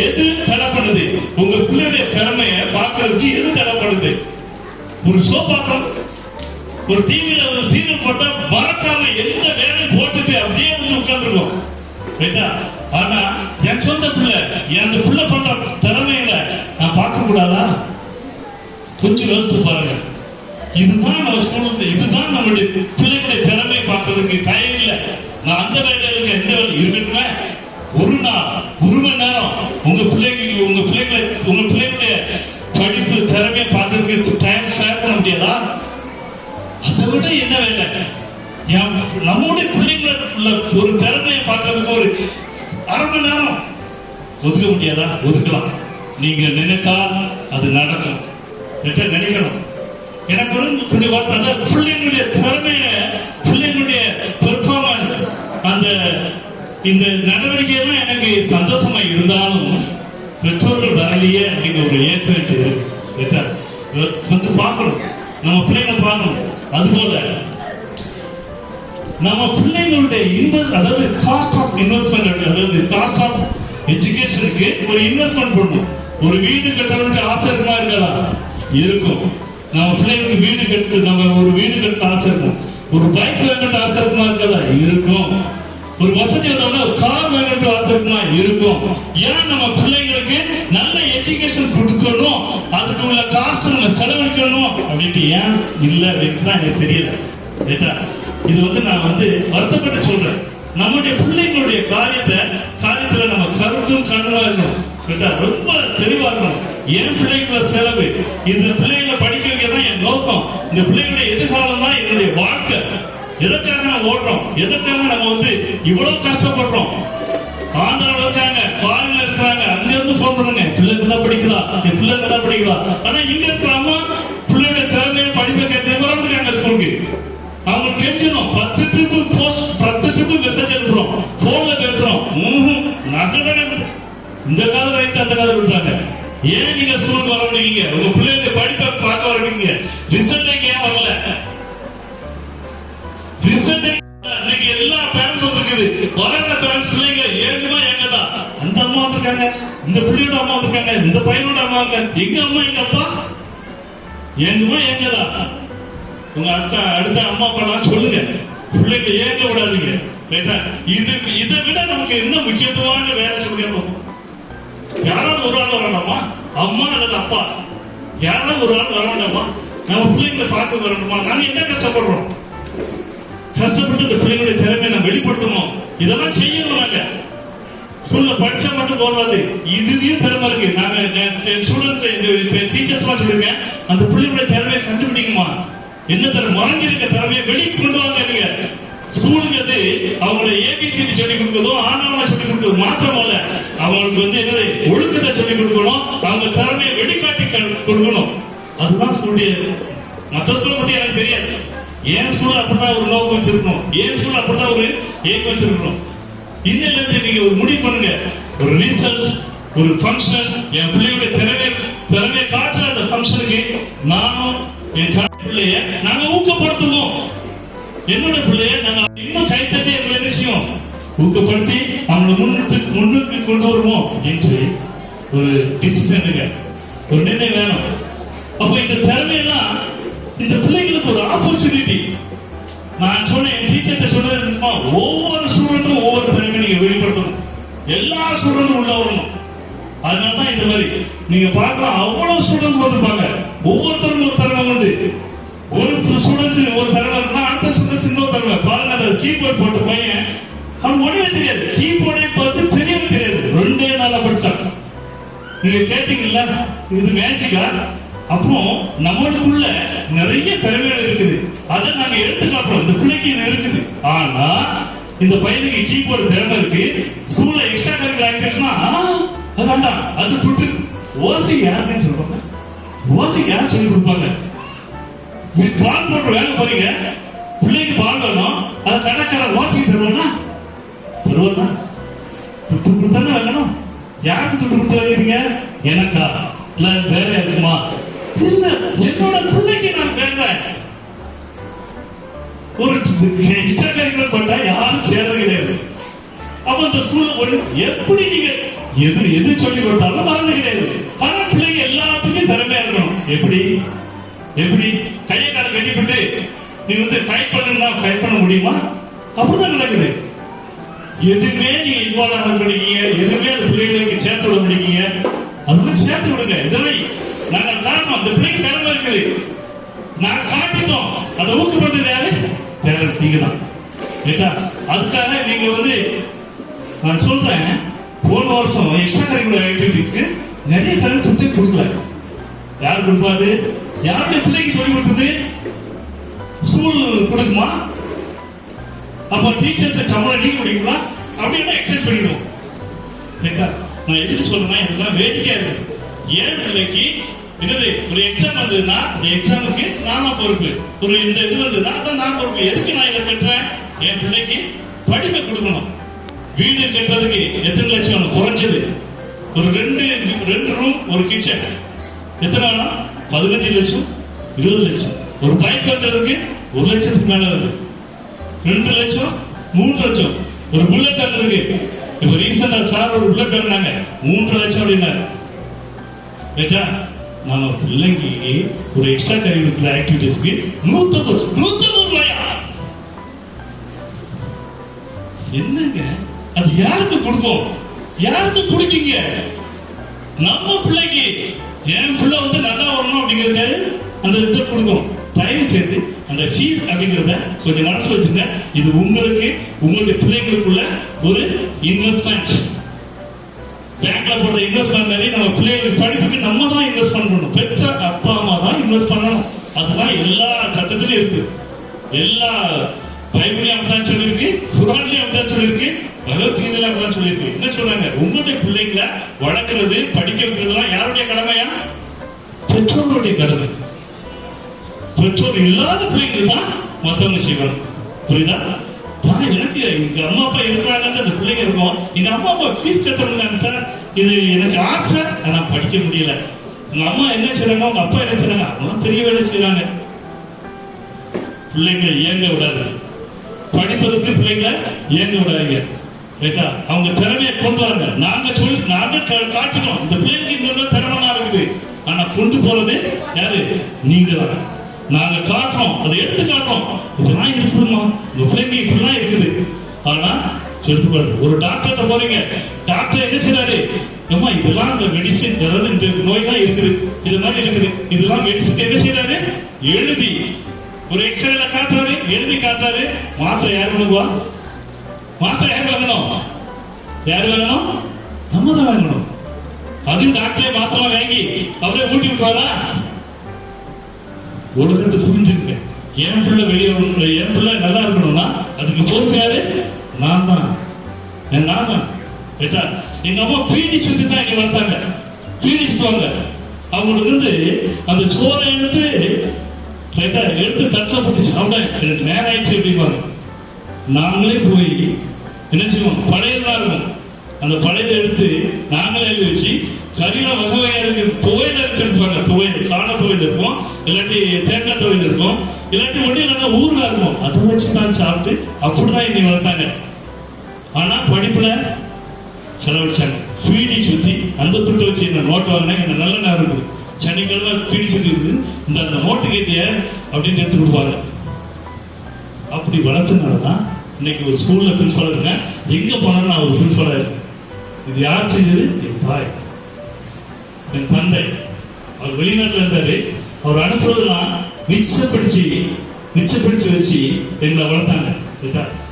Speaker 2: எது தடை பண்ணுது? உங்க பிள்ளையுடைய திறமையை பார்க்கறதுக்கு எது தடை பண்ணுது? ஒரு ஷோ பார்க்கணும், ஒரு டிவியில ஒரு சீரியல் போட்டா மறக்காம எந்த வேலையும் போட்டுட்டு அப்படியே வந்து உட்கார்ந்துருக்கோம். ரைட்டா? ஆனா என் சொந்த பிள்ளை என் பிள்ளை பண்ற திறமையில நான் பார்க்க கூடாதா? கொஞ்சம் யோசித்து பாருங்க. இதுதான் நம்ம ஸ்கூல்ல, இதுதான் நம்மளுடைய பிள்ளைகளுடைய திறமையை பார்க்கறதுக்கு டைம் இல்லை. நான் அந்த வேலையில இருக்க எந்த வேலை இருக்கட்டுமே, ஒரு நாள் 1 மணி நேரம் உங்க பிள்ளைகளுடைய படிப்பு திறமையை பார்க்கறதுக்கு டைம் ஸ்பேர் பண்ண முடியாதா? அதை விட என்ன வேலை? நம்முடைய பிள்ளைங்கள ஒரு திறமையை பார்க்கறதுக்கு ஒரு 1/2 மணி நேரம் ஒதுக்க முடியாதா? ஒதுக்கலாம். நீங்க நினைத்தால் அது நடக்கும். நினைக்கணும். எனக்கு கொஞ்சம் வார்த்தை பிள்ளைங்களுடைய திறமைய, பிள்ளைங்களுடைய பெர்ஃபார்மன்ஸ், அந்த இந்த நடவடிக்கையெல்லாம் எனக்கு சந்தோஷமா இருந்தாலும் பெற்றோர்கள் வரலையே அப்படிங்கிற ஒரு ஏற்ற வந்து பார்க்கணும். நம்ம பிள்ளைங்களை பார்க்கணும். அதுபோல நம்ம பிள்ளைங்களுடைய அதாவது காஸ்ட் ஆஃப் இன்வெஸ்ட்மெண்ட், அதாவது காஸ்ட் ஆஃப் எஜுகேஷனுக்கு ஒரு இன்வெஸ்ட்மெண்ட் பண்ணணும். ஒரு வீடு கட்டணும்னு ஆசை இருக்குமா? இருக்காதா? இருக்கும். நம்ம பிள்ளைங்களுக்கு வீடு கட்டு, நம்ம ஒரு வீடு கட்ட ஆசை இருக்கும். ஒரு பைக் வேணும்னு ஆசை இருக்குமா? இருக்காதா? இருக்கும். ஒரு வசதி வந்தோம்னா கார் வேணும்னு ஆசை இருக்குமா? இருக்கும். ஏன் நம்ம பிள்ளைங்களுக்கு நல்ல எஜுகேஷன் கொடுக்கணும், அதுக்கு உள்ள காஸ்ட் நம்ம செலவழிக்கணும் அப்படின்ட்டு ஏன் இல்ல அப்படின்னு எனக்கு தெரியல. இது நான் வருத்தப்பட்டு சொல்றேன். நம்முடைய பிள்ளைங்களுடைய காரியத்துல நம்ம கருத்தும் கண்ணுமா இருக்கணும். ரொம்ப தெளிவா இருக்கணும். என் பிள்ளைங்கள செலவு, இந்த பிள்ளைங்களை படிக்க வைக்கதான் என் நோக்கம். இந்த பிள்ளைங்களுடைய எதிர்காலம் தான் என்னுடைய வாழ்க்கை. எதற்காக நம்ம ஓடுறோம்? எதற்காக நம்ம இவ்வளவு கஷ்டப்படுறோம்? ஆந்திராவில் இருக்காங்க, ஃபாரின்ல இருக்கிறாங்க, அங்க இருந்து போன் பண்ணுங்க, பிள்ளைங்க தான் படிக்கலாம். ஆனா இங்க இருக்கிற அம்மா பிள்ளையோட திறமையை படிப்பை கேட்டு வரந்துருக்காங்க ஸ்கூலுக்கு. அவங்க கெஞ்சணும். 10 ட்ரிப்பு மெசேஜ் அனுப்புறோம், போன்ல பேசுறோம். இந்த காலம் ரைட்டு, அந்த காலம் விடுறாங்க. ஏன் நீங்க ஸ்கூலுக்கு வர முடியுங்க? உங்க பிள்ளைங்க படிப்பை பார்க்க வரீங்க. ரிசல்ட் ஏன் வரல? ரிசல்ட் இன்னைக்கு எல்லா பேரண்ட்ஸ் இருக்குது. வளர பேரண்ட்ஸ் பிள்ளைங்க ஏங்குமா ஏங்கதான். அந்த அம்மா வந்திருக்காங்க, இந்த பிள்ளையோட அம்மா வந்திருக்காங்க, இந்த பையனோட அம்மா இருக்காங்க. எங்க அம்மா எங்க அப்பா ஏங்குமா ஏங்கதா? உங்க அடுத்த அம்மா அப்பா சொல்லுங்க. பிள்ளைங்க ஏங்க விடாதீங்க. இதை விட நமக்கு என்ன முக்கியத்துவமான வேலை சொல்லுங்க. யாராவது ஒரு ஆள் வரணுமா? அம்மா அல்லது அப்பா யாராவது ஒரு ஆள் வர வேண்டாமா? நம்ம பிள்ளைங்களை பார்க்க வரணுமா? நாங்க என்ன கஷ்டப்படுறோம்? கஷ்டப்பட்டு இந்த பிள்ளைங்களுடைய திறமையை நம்ம வெளிப்படுத்தணும். இதெல்லாம் செய்யணும். நாங்க ஸ்கூல்ல படிச்சா மட்டும் போதாது, இதுலயும் திறமை இருக்கு. நாங்க ஸ்டூடெண்ட்ஸ் டீச்சர்ஸ் சொல்லிருக்கேன், அந்த பிள்ளைங்களுடைய திறமையை கண்டுபிடிக்குமா? என்ன திறமை மறைஞ்சிருக்க திறமையை வெளியே கொண்டு வாங்க. நீங்க ஸ்கூலுக்கு அவங்களை ஏபிசிடி சொல்லி கொடுக்கறதோ, ஆனாவளை சொல்லி கொடுக்கறது மாத்திரம் அல்ல, அவங்களுக்கு என்னது ஒழுக்கத்தை சொல்லி கொடுக்கணும். அவங்க திறமையை வெளிக்காட்டி கொடுக்கணும். அதுதான் ஸ்கூலுடைய. மற்ற ஸ்கூல் பத்தி எனக்கு தெரியாது. ஏன் ஸ்கூல் அப்படிதான் ஒரு நோக்கம் வச்சிருக்கணும், ஏன் ஸ்கூல் அப்படிதான் ஒரு ஏம் வச்சிருக்கணும். இன்னில இருந்து நீங்க ஒரு முடிவு பண்ணுங்க. ஒரு ரிசல்ட், ஒரு ஃபங்க்ஷன், என் பிள்ளையுடைய திறமையை காட்டுற அந்த ஃபங்க்ஷனுக்கு நானும் என் பிள்ளைய நாங்க ஊக்கப்படுத்துவோம். என்னோட பிள்ளைய நாங்க இன்னும் கைத்தட்டி எங்களை நிச்சயம் ஊக்கப்படுத்தி அவங்களை முன்னுக்கு கொண்டு வருவோம் என்று ஒரு டிசிஷனுங்க, ஒரு நிர்ணயம் வேணும். அப்ப இந்த திறமையெல்லாம் இந்த பிள்ளைங்களுக்கு ஒரு ஆப்பர்ச்சுனிட்டி. நான் சொன்னேன், என் டீச்சர் சொன்னது, ஒவ்வொரு ஸ்டூடெண்ட்டும் ஒவ்வொரு திறமையை நீங்க வெளிப்படுத்தணும். எல்லா ஸ்டூடெண்ட்டும் உள்ள வரணும். அதனாலதான் இந்த மாதிரி நீங்க பார்க்கலாம், அவ்வளவு ஸ்டூடெண்ட்ஸ் வந்திருப்பாங்க. ஒவ்வொருத்தருக்கும் ஒரு திறமை உண்டு. ஒரு ஸ்டூடெண்ட்ஸ் ஒரு திறமை இருந்தா அடுத்த ஸ்டூடெண்ட்ஸ் இன்னொரு திறமை. பாருங்க, அந்த கீபோர்ட் போட்ட பையன் அவன் ஒண்ணுமே தெரியாது, கீபோர்டே பார்த்து தெரியவே தெரியாது, 2 நாளா படிச்சான். நீங்க கேட்டீங்களா இது மேஜிக்கா? அப்புறம் நம்மளுக்குள்ள நிறைய திறமைகள் இருக்குது, அதை நாங்க எடுத்து காட்டுறோம். இந்த பிள்ளைக்கு இது இருக்குது, ஆனா இந்த பையனுக்கு கீபோர்டு திறமை இருக்கு, ஸ்கூல்ல எக்ஸ்ட்ரா கரிக்குலர் ஆக்டிவிட்டினா அது வேண்டாம், அது துட்டு. ஓசி யாருன்னு சொல்லுவாங்க, ஓசி யார் சொல்லி கொடுப்பாங்க? பால் போட்டு வேலை போறீங்க, பிள்ளைக்கு பால் வேணும், அதை கணக்கார ஓசி தருவானா? தருவானா? துட்டு கொடுத்தானே வாங்கணும். யாருக்கு துட்டு கொடுத்து வாங்கிறீங்க? எனக்கா இல்ல வேற இருக்குமா? இல்ல, என்னோட பிள்ளைக்கு நான் வேண்டேன். ஒரு எக்ஸ்ட்ரா கரிக்குலர் பண்ணா யாரும் சேர்றது கிடையாது. அப்ப இந்த ஸ்கூல்ல போய் எப்படி நீங்க எது சொல்லி கொடுத்தாலும் மறந்து கிடையாது. ஆனா பிள்ளைங்க எல்லாத்துக்கும் திறமையா இருக்கணும். எப்படி எப்படி கையை கால கட்டிவிட்டு நீ டைப் டைப் பண்ண முடியுமா? அப்படிதான் நடக்குது. எதுவுமே நீங்க இன்வால்வ் ஆக முடியுங்க, எதுவுமே அந்த பிள்ளைகளுக்கு சேர்த்து விட முடியுங்க, அது சேர்த்து விடுங்க. இதெல்லாம் நாங்க காரணம், அந்த பிள்ளைக்கு திறமை இருக்குது, நான் காட்டிட்டோம். அதை ஊக்கப்படுறது யாரு? பேரண்ட்ஸ், நீங்க தான். அதுக்காக நீங்க நான் சொல்றேன், போன வருஷம் எக்ஸ்ட்ரா கரிக்குலர் ஆக்டிவிட்டிஸ்க்கு நிறைய பேர் துட்டை கொடுக்கல. யார் கொடுப்பாது? யாருடைய பிள்ளைக்கு சொல்லி கொடுத்தது? ஸ்கூல் கொடுக்குமா? அப்ப டீச்சர்ஸ் சம்பளம் நீங்க முடியுங்களா? அப்படின்னு எக்ஸெப்ட் பண்ணிடுவோம். நான் எதுக்கு சொல்றேன்னா, எல்லாம் வேடிக்கையா இருக்கு. ஏன் பிள்ளைக்கு ஒரு எக்ஸாம் வந்ததுன்னா அந்த எக்ஸாமுக்கு நானா பொறுப்பு, ஒரு இந்த இது வந்ததுன்னா அதான் நான் பொறுப்பு. எதுக்கு நான் இதை கட்டுறேன்? என் பிள்ளைக்கு படிப்பை கொடுக்கணும். வீடு கட்டுறதுக்கு எத்தனை லட்சம்? குறைஞ்சது ஒரு 2 ரூம் ஒரு கிச்சன் எத்தனை வேணும்? 15 லட்சம் 20 லட்சம். ஒரு பைப் கட்டுறதுக்கு 1 லட்சத்துக்கு மேல வருது, 2 லட்சம் 3 லட்சம். ஒரு புல்லட் கட்டுறதுக்கு இப்ப ரீசெண்டா சார் ஒரு புல்லட் கட்டினாங்க 3 லட்சம் அப்படின்னாரு. கேட்டா நம்ம பிள்ளைக்கு ஒரு எக்ஸ்ட்ரா கரிக்குலர் ஆக்டிவிட்டிஸ்க்கு 150 ரூபாயா? என்னங்க அது? யாருக்கு கொடுப்போம்? யாருக்கு குடிக்கீங்க? நம்ம பிள்ளைக்கு, என் பிள்ளை நல்லா வரணும் அப்படிங்கறது அந்த இதை கொடுக்கும். தயவு செய்து அந்த ஃபீஸ் அப்படிங்கறத கொஞ்சம் மனசு வச்சுங்க. இது உங்களுக்கு, உங்களுடைய பிள்ளைகளுக்குள்ள ஒரு இன்வெஸ்ட்மெண்ட். பேங்க்ல போடுற இன்வெஸ்ட்மெண்ட் மாதிரி நம்ம பிள்ளைகளுக்கு படிப்புக்கு நம்ம தான் இன்வெஸ்ட் பண்ணணும். பெற்ற அப்பா அம்மா தான் இன்வெஸ்ட் பண்ணணும். அதுதான் எல்லா சட்டத்திலும் இருக்கு. எல்லா பைபிளையும் அப்படிதான் சொல்லியிருக்கு, குரான்லயும் அப்படிதான் சொல்லியிருக்கு, பகவத்கீதையில அப்படிதான் சொல்லியிருக்கு. என்ன சொல்றாங்க? உங்களுடைய பிள்ளைங்களை வளர்க்கிறது, படிக்க வைக்கிறதுலாம் யாருடைய கடமையா? பெற்றோருடைய கடமை. பெற்றோர் இல்லாத பிள்ளைங்க தான் மத்தவங்க செய்வாங்க. புரியுதா? எனக்கு எங்க அம்மா அப்பா இருக்கிறாங்க, அந்த பிள்ளைங்க இருக்கும். எங்க அம்மா அப்பா ஃபீஸ் கட்டணுங்க சார், இது எனக்கு ஆசை, ஆனா படிக்க முடியல. உங்க அம்மா என்ன செய்றாங்க, உங்க அப்பா என்ன செய்றாங்க? அம்மா பெரிய வேலை செய்யறாங்க. பிள்ளைங்களை இயங்க விடாது, படிப்பதற்கு பிள்ளைங்களை இயங்க விடாதீங்க. ரைட்டா? அவங்க திறமையை கொண்டு வாங்க. நாங்க காட்டிட்டோம், இந்த பிள்ளைங்க இந்த திறமை இருக்குது, ஆனா கொண்டு போறது யாரு? நீங்க தான். நாங்க காட்டுறோம், அதை எடுத்து காட்டுறோம். இதெல்லாம் இருக்குதுமா, உங்க பிள்ளைங்க இப்படிலாம் இருக்குது. ஆனா செலுத்தப்படாது. ஒரு டாக்டர்கிட்ட போறீங்க, டாக்டர் என்ன செய்யறாரு? அம்மா இதெல்லாம் இந்த மெடிசின், அதாவது இந்த நோய் தான் இருக்குது, இது மாதிரி இருக்குது, இதெல்லாம் மெடிசின் என்ன செய்யறாரு? எழுதி ஒரு எக்ஸ்ரேல காட்டுறாரு, எழுதி காட்டுறாரு. மாத்திரை யாரு வாங்குவா? மாத்திரை யாரு வாங்கணும்? யாரு வாங்கணும்? நம்ம தான் வாங்கணும். அதுவும் டாக்டரே மாத்திரை வாங்கி அவரே ஊட்டி விட்டுவாரா? உலகத்தை புரிஞ்சிருக்க. என் பிள்ளை வெளியே வரணும், என் பிள்ளை நல்லா இருக்கணும்னா அதுக்கு பொறுப்பு யாரு? நான் தான். நான் தான். எங்க அம்மா பீடி சுத்தி தான் இங்க வந்தாங்க. பீடி சுத்துவாங்க. அவங்களுக்கு அந்த சோறை எடுத்து தட்டில போட்டு சாப்பிட எனக்கு நேரம் ஆயிடுச்சு அப்படிப்பாங்க. நாங்களே போய் என்ன செய்வோம்? பழையதான் இருக்கும், அந்த பழையதை எடுத்து நாங்களே எழுதி வச்சு கறியில வகை வகையா இருக்கு. துவையில அரைச்சிருப்பாங்க. துவையல், காண துவையல் இருக்கும், இல்லாட்டி தேங்காய் துவையல் இருக்கும், இல்லாட்டி ஒண்ணு இல்லைன்னா ஊர்ல இருக்கும். அதை வச்சு தான் சாப்பிட்டு அப்படிதான் இன்னைக்கு வளர்த்தாங்க. ஆனா படிப்புல செலவழிச்சாங்க. பீடி சுத்தி அந்த துட்டு வச்சு என்ன நோட்டு வாங்கினா என்ன நல்ல நேரம் இருக்குது. சனிக்கிழமை பீடி சுத்தி இருக்கு, இந்த நோட்டு கேட்டிய அப்படின்னு எடுத்து கொடுப்பாங்க. அப்படி வளர்த்தனாலதான் இன்னைக்கு ஒரு ஸ்கூல்ல பிரின்சிபால் இருக்கேன். எங்க போனாலும் நான் ஒரு பிரின்சிபாலா இருக்கேன். இது யார் செஞ்சது? என் தாய், என் தந்தை. அவர் வெளிநாட்டுல இருந்தாரு. அவர் அனுப்புறதுலாம் மிச்சப்பிடிச்சு வச்சு எங்களை வளர்த்தாங்க.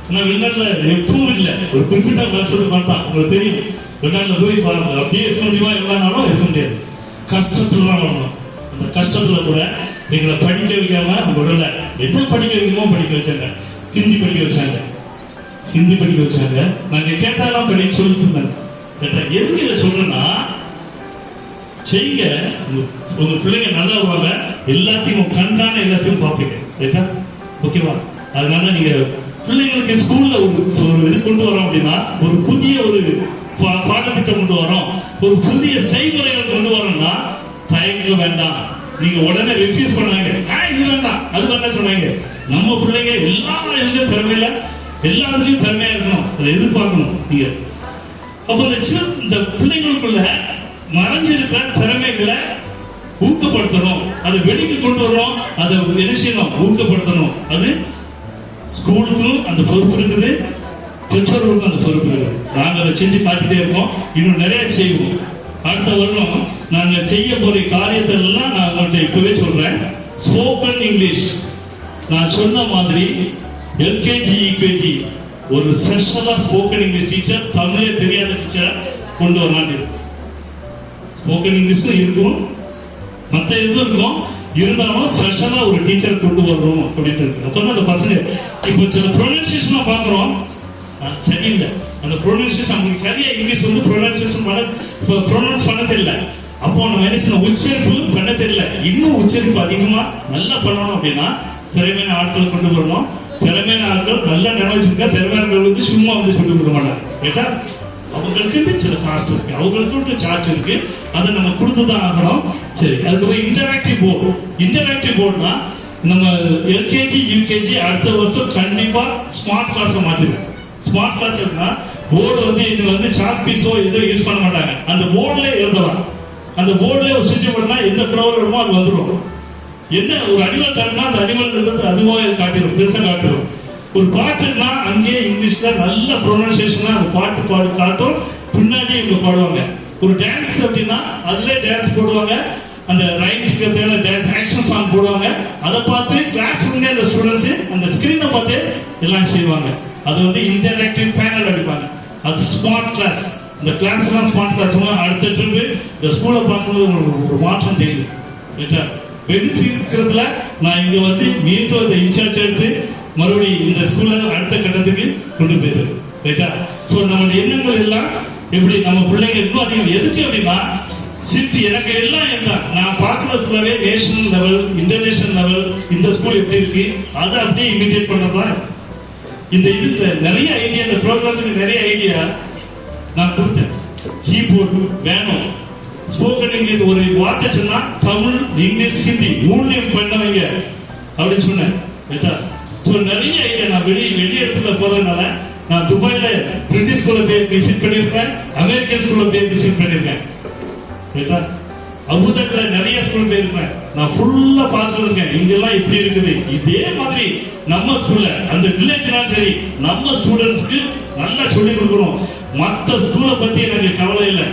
Speaker 2: ஆனா வெளிநாட்டுல எப்பவும் இல்லை, ஒரு குறிப்பிட்ட வருஷத்துக்கு மட்டும் உங்களுக்கு தெரியும். வெளிநாட்டுல போய் பாருங்க, அப்படியே இருக்க முடியுமா எல்லானாலும் இருக்க முடியாது, கஷ்டத்துல தான் வரணும். அந்த கஷ்டத்துல கூட எங்களை படிக்க வைக்காம விடல. என்ன படிக்க வைக்கணுமோ படிக்க வச்சாங்க. ஹிந்தி படிக்க வச்சாங்க, ஹிந்தி படிக்க வச்சாங்க. நாங்க கேட்டாலாம் படிக்க சொல்லிட்டு இருந்தாங்க. எதுக்கு இதை சொல்றேன்னா, செய்யுங்க, உங்க பிள்ளைங்க நல்லா வருவாங்க. எல்லாத்தையும் கண்டான எல்லாத்தையும் பார்ப்பீங்க, ரைட்டா? ஓகேவா? அதனால நீங்க பிள்ளைங்களுக்கு ஸ்கூல்ல ஒரு இது கொண்டு வரோம் அப்படின்னா, ஒரு புதிய ஒரு பாடத்திட்டம் கொண்டு வரோம், ஒரு புதிய செய்முறைகள் கொண்டு வரோம்னா தயங்க வேண்டாம். நீங்க உடனே ரெஃப்யூஸ் பண்ணாங்க, இது வேண்டாம் அது வேண்டாம் சொன்னாங்க. நம்ம பிள்ளைங்க எல்லா இதுலயும் திறமையில எல்லாத்துலயும் திறமையா இருக்கணும், அதை எதிர்பார்க்கணும் நீங்க. அப்ப இந்த பிள்ளைங்களுக்குள்ள மறைஞ்சிருக்கிற திறமைகளை ஊக்கப்படுத்தணும், அதை வெளிக்கு கொண்டு வரணும், அதை என்ன செய்யணும், ஊக்கப்படுத்தணும். அது ஸ்கூலுக்கும் அந்த பொறுப்பு இருக்குது, பெற்றோர்களுக்கும் அந்த பொறுப்பு இருக்குது. நாங்க அதை செஞ்சு காட்டிட்டே இருக்கோம், இன்னும் நிறைய செய்வோம். அடுத்த வருடம் நாங்க செய்ய போற காரியத்தை எல்லாம் நான் உங்கள்கிட்ட இப்பவே சொல்றேன். ஸ்போக்கன் இங்கிலீஷ் நான் சொன்ன மாதிரி எல்கேஜி யூகேஜி ஒரு ஸ்பெஷலா ஸ்போக்கன் இங்கிலீஷ் டீச்சர், தமிழே தெரியாத டீச்சர் கொண்டு வரலான்னு. ஸ்போக்கன் இங்கிலீஷ் இருக்கும், மற்ற எதுவும் இருக்கும், இருந்தாலும் ஸ்பெஷலா ஒரு டீச்சர் கொண்டு வரணும் அப்படின்னு இருக்கு. அப்பதான் அந்த பசங்க இப்போ சில ப்ரொனன்சியேஷன் பாக்குறோம், சரியில்லை. அந்த ப்ரொனன்சியேஷன் அவங்களுக்கு சரியா இங்கிலீஷ் வந்து ப்ரொனன்சியேஷன் ப்ரொனவுன்ஸ் பண்ண தெரியல. அப்போ நம்ம என்ன செய்யணும், உச்சரிப்பு பண்ண தெரியல. இன்னும் உச்சரிப்பு அதிகமா நல்லா பண்ணணும் அப்படின்னா திறமையான ஆட்கள் கொண்டு வரணும். திறமையான ஆட்கள் நல்லா நினைச்சிருக்கா, திறமையான வந்து சும்மா வந்து சொல்லி கொடுக்க மாட்டாங்க, கேட்டா? அவங்களுக்கு சில காஸ்ட் இருக்கு, அவங்களுக்கு சார்ஜ் இருக்கு, அதை நம்ம கொடுத்துதான் ஆகணும். சரி, அதுக்கப்புறம் இன்டராக்டிவ் போர்டு. இன்டராக்டிவ் போர்டுனா நம்ம எல்கேஜி யூகேஜி அடுத்த வருஷம் கண்டிப்பா ஸ்மார்ட் கிளாஸ் மாத்திருக்கோம். ஸ்மார்ட் கிளாஸ் இருக்குன்னா போர்டு வந்து இது வந்து சாக் பீஸோ எதோ யூஸ் பண்ண மாட்டாங்க, அந்த போர்டுல எழுதலாம். அந்த போர்டுல ஒரு சுவிட்ச் போட்டா எந்த ஃப்ளவர் வருமோ அது வந்துடும். என்ன ஒரு அனிமல் தரனா அந்த அனிமல் அதுவாக காட்டிடும், பெருசா காட்டிடும். ஒரு பாட்டுன்னா அங்கேயே இங்கிலீஷ்ல நல்ல ப்ரொனன்சியேஷனா அந்த பாட்டு பாடி காட்டும், பின்னாடி இவங்க பாடுவாங்க. ஒரு டான்ஸ் அப்படின்னா அதுல டான்ஸ் போடுவாங்க, அந்த ரைம்ஸ்க்கு தேவை டான்ஸ் ஆக்ஷன் சாங் போடுவாங்க. அதை பார்த்து கிளாஸ் ரூம்ல அந்த ஸ்டூடெண்ட்ஸ் அந்த ஸ்கிரீனை பார்த்து எல்லாம் செய்வாங்க. அது வந்து இன்டராக்டிவ் பேனல் அடிப்பாங்க. அது ஸ்மார்ட் கிளாஸ். இந்த கிளாஸ் எல்லாம் ஸ்மார்ட் கிளாஸ். அடுத்த ட்ரிப்பு இந்த ஸ்கூலை பார்க்கும்போது ஒரு மாற்றம் தெரியும், ரைட்டா? வெகு சீக்கிரத்துல நான் இங்க வந்து மீண்டும் இந்த இன்சார்ஜ் எடுத்து மறுபடியும் இந்த ஸ்கூல்ல அடுத்த கட்டத்துக்கு கொண்டு போயிருது, ரைட்டா? சோ நம்ம எண்ணங்கள் எல்லாம் எப்படி நம்ம பிள்ளைங்க இன்னும் அதிகம். எதுக்கு அப்படின்னா சிட்டி எனக்கு எல்லாம் என்ன நான் பார்க்கறதுக்குள்ளவே நேஷனல் லெவல் இன்டர்நேஷனல் லெவல் இந்த ஸ்கூல் எப்படி இருக்கு அதை அப்படியே இமிடியேட் பண்றதுதான் இந்த இதுல நிறைய ஐடியா. இந்த ப்ரோக்ராமுக்கு நிறைய ஐடியா நான் கொடுத்தேன். கீபோர்டு வேணும், ஸ்போக்கன் இங்கிலீஷ் ஒரு வார்த்தை சொன்னா தமிழ் இங்கிலீஷ் ஹிந்தி மூணையும் பண்ணவங்க அப்படின்னு சொன்னேன், சோ நிறைய ஐடியா. நான் வெளிய இடத்துல போறதுனால நான் துபாயில பிரிட்டிஷ் ஸ்கூல்ல போய் விசிட் பண்ணிருக்கேன், அமெரிக்கன் ஸ்கூல்ல போய் விசிட் பண்ணிருக்கேன், அபுதாபில நிறைய ஸ்கூல் போயிருக்கேன். நான் ஃபுல்லா பார்த்துருக்கேன் இங்கெல்லாம் எப்படி இருக்குது. இதே மாதிரி நம்ம ஸ்கூல்ல அந்த வில்லேஜ்லாம் சரி நம்ம ஸ்டூடெண்ட்ஸ்க்கு நல்லா சொல்லி கொடுக்கணும். மற்ற ஸ்கூலை பத்தி எனக்கு கவலை இல்லை.